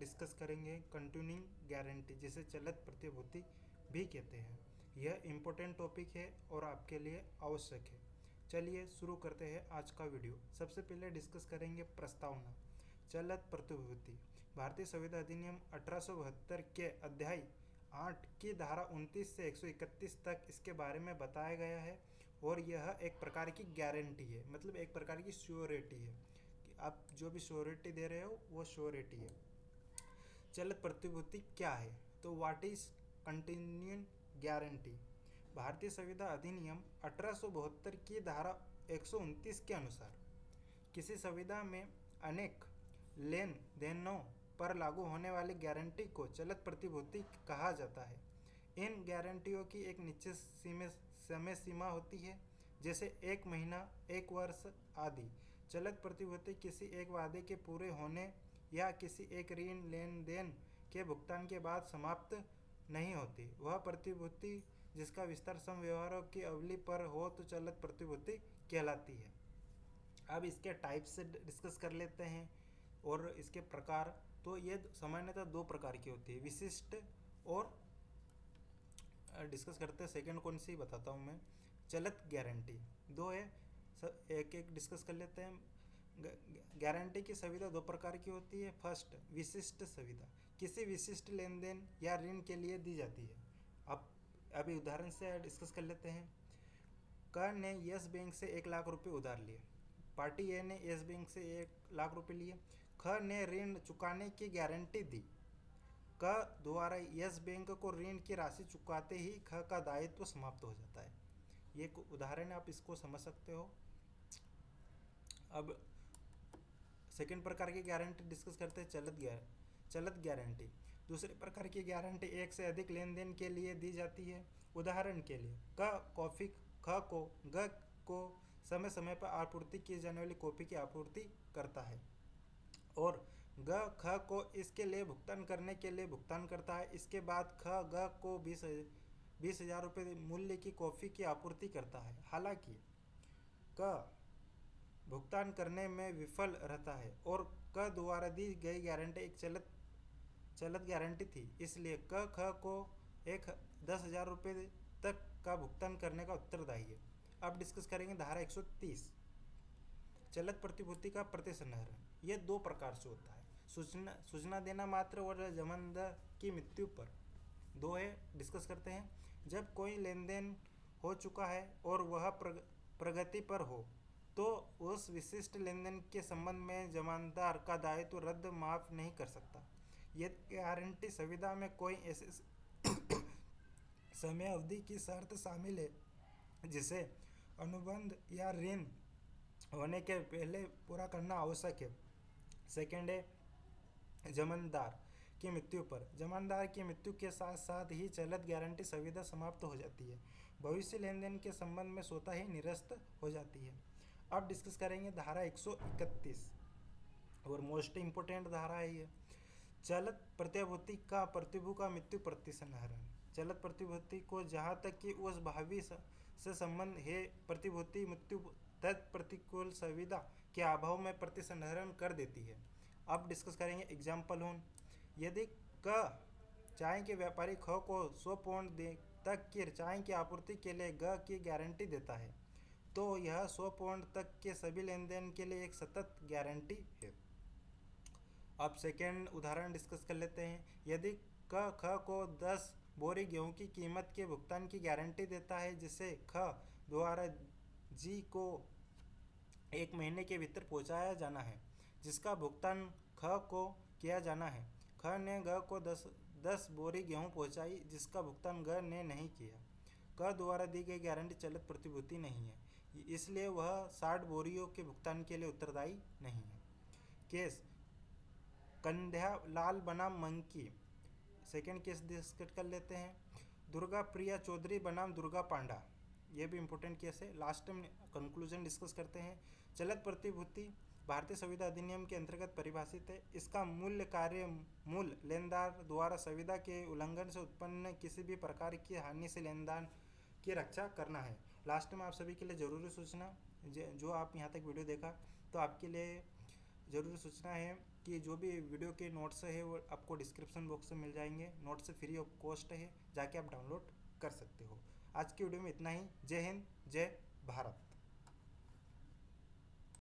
Discuss करेंगे continuing guarantee, जिसे चलत प्रतिभूति भी कहते हैं। यह इम्पोर्टेंट टॉपिक है और आपके लिए आवश्यक है। चलिए शुरू करते हैं आज का वीडियो। सबसे पहले डिस्कस करेंगे प्रस्तावना। चलत प्रतिभूति भारतीय संविधान अधिनियम 1872 के अध्याय 8 की धारा 29 से 131 तक इसके बारे में बताया गया है और यह एक प्रकार की गारंटी है, मतलब एक प्रकार की श्योरिटी है कि आप जो भी श्योरिटी दे रहे हो वो श्योरिटी है। चलत प्रतिभूति क्या है? तो व्हाट इज कंटिन्यूइंग गारंटी? भारतीय संविधान अधिनियम 1872 की धारा 129 के अनुसार किसी संविधा में अनेक लेन देनों पर लागू होने वाली गारंटी को चलत प्रतिभूति कहा जाता है। इन गारंटियों की एक निश्चित समय सीमा होती है, जैसे 1 महीना, 1 वर्ष आदि। चलत प्रतिभूति किसी एक वादे के पूरे होने या किसी एक ऋण लेन देन के भुगतान के बाद समाप्त नहीं होती। वह प्रतिभूति जिसका विस्तार सम व्यवहारों की अवधि पर हो तो चलत प्रतिभूति कहलाती है। अब इसके टाइप से डिस्कस कर लेते हैं और इसके प्रकार। तो ये सामान्यतः 2 प्रकार की होती है, विशिष्ट और डिस्कस करते हैं सेकंड कौन सी बताता हूँ मैं। चलत गारंटी 2 है, एक एक डिस्कस कर लेते हैं। गारंटी की सुविधा 2 प्रकार की होती है। फर्स्ट, विशिष्ट सुविधा किसी विशिष्ट लेन देन या ऋण के लिए दी जाती है। अब अभी उदाहरण से डिस्कस कर लेते हैं। क ने यस बैंक से 1 लाख रुपए उधार लिए। पार्टी ए ने यस बैंक से 1 लाख रुपए लिए। ख ने ऋण चुकाने की गारंटी दी। क द्वारा यस बैंक को ऋण की राशि चुकाते ही ख का दायित्व समाप्त हो जाता है। ये एक उदाहरण है, आप इसको समझ सकते हो। अब सेकेंड प्रकार की गारंटी डिस्कस करते हैं, चलत गारंटी। दूसरे प्रकार की गारंटी एक से अधिक लेन देन के लिए दी जाती है। उदाहरण के लिए कॉफी ख को ग को समय समय पर आपूर्ति की जाने वाली कॉफी की आपूर्ति करता है और ग ख को इसके लिए भुगतान करने के लिए भुगतान करता है। इसके बाद ख ग को 20,000 रुपये मूल्य की कॉफ़ी की आपूर्ति करता है। हालांकि क भुगतान करने में विफल रहता है और क द्वारा दी गई गारंटी एक चलत गारंटी थी, इसलिए क ख को 10,000 रुपये तक का भुगतान करने का उत्तरदायी है। अब डिस्कस करेंगे धारा 130, चलत प्रतिभूति का प्रतिसंहरण। यह 2 प्रकार से होता है, सूचना देना मात्र और जमानतदार की मृत्यु पर। 2 है, डिस्कस करते हैं। जब कोई लेन देन हो चुका है और वह प्रगति पर हो तो उस विशिष्ट लेन देन के संबंध में जमानतदार का दायित्व रद्द माफ नहीं कर सकता। यदि गारंटी सुविधा में कोई ऐसे समय अवधि की शर्त शामिल है जिसे अनुबंध या ऋण होने के पहले पूरा करना आवश्यक है। सेकेंड है जमानतदार की मृत्यु पर। जमानतदार की मृत्यु के साथ साथ ही चलत गारंटी सुविधा समाप्त हो जाती है। भविष्य लेन देन के संबंध में स्वतः ही निरस्त हो जाती है। अब डिस्कस करेंगे धारा 131 और मोस्ट इम्पोर्टेंट धारा है ये, चलत प्रतिभूति का प्रतिभू का मृत्यु प्रतिसंहरण। चलत प्रतिभूति को जहाँ तक कि उस भावी से संबंध है प्रतिभूति मृत्यु प्रतिकूल सुविधा के अभाव में प्रतिसंहरण कर देती है। अब डिस्कस करेंगे एग्जाम्पल ऑन। यदि क चाय के व्यापारी ख को 100 पाउंड तक की चाय की आपूर्ति के लिए ग की गारंटी देता है तो यह 100 पाउंड तक के सभी लेन देन के लिए एक सतत गारंटी है। अब सेकेंड उदाहरण डिस्कस कर लेते हैं। यदि क ख को 10 बोरी गेहूं की कीमत के भुगतान की गारंटी देता है जिसे ख द्वारा जी को 1 महीने के भीतर पहुंचाया जाना है, जिसका भुगतान ख को किया जाना है। ख ने ग को 10 बोरी गेहूं पहुंचाई जिसका भुगतान ग ने नहीं किया। क द्वारा दी गई गारंटी चलत प्रतिभूति नहीं है, इसलिए वह 60 बोरियों के भुगतान के लिए उत्तरदायी नहीं है। केस कंध्या लाल बनाम मंकी। सेकेंड केस डिस्कस कर लेते हैं। दुर्गा प्रिया चौधरी बनाम दुर्गा पांडा। ये भी इम्पोर्टेंट केस है। लास्ट में कंक्लूजन डिस्कस करते हैं। चलत प्रतिभूति भारतीय संविधान अधिनियम के अंतर्गत परिभाषित है। इसका मूल कार्य मूल लेनदार द्वारा संविधा के उल्लंघन से उत्पन्न किसी भी प्रकार की हानि से लेनदार की रक्षा करना है। लास्ट में आप सभी के लिए ज़रूरी सूचना, जो आप यहाँ तक वीडियो देखा तो आपके लिए ज़रूरी सूचना है कि जो भी वीडियो के नोट्स है वो आपको डिस्क्रिप्शन बॉक्स में मिल जाएंगे। नोट्स फ्री ऑफ कॉस्ट है, जाके आप डाउनलोड कर सकते हो। आज की वीडियो में इतना ही। जय हिंद, जय भारत।